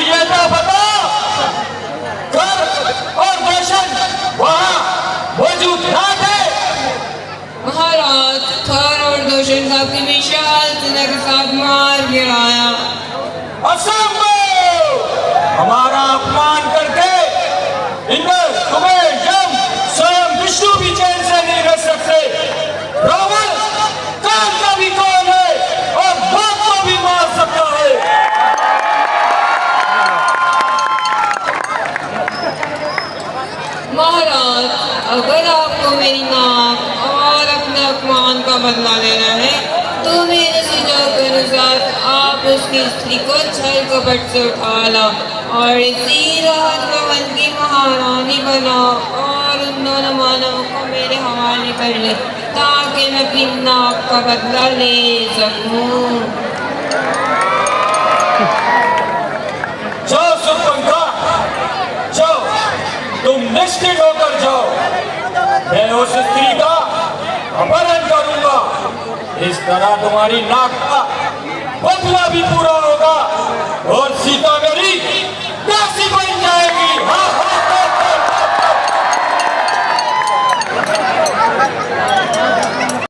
ये तो बता, कर और दर्शन वहाँ मौजूद ना थे। महाराज, थर और दूषण साहब की विशाल सेना के साथ मार गिराया। असंभव! हमारा अपमान करके इंद्र, तुम्हें यम, स्वयं विष्णु भी चैन से नहीं रह सकते। रावण काल का भी कौन है और बाप को भी मार सकता है। महाराज, अगर आपको मेरी नाक और अपने अपमान का बदला लेना है तो मेरे सुझाव के अनुसार आप उसकी स्त्री को छल कपट से उठा लाओ और इसी राजभवन की महारानी बनाओ और उन दोनों मानवों को मेरे हवाले कर ले ताकि मैं अपनी नाक का बदला ले सकूं। जाओ सुरपंखा, जाओ, तुम निश्चित होकर जाओ। मैं उस स्त्री का अपहरण करूंगा। इस तरह तुम्हारी नाक का बदला भी पूरा होगा और सीता में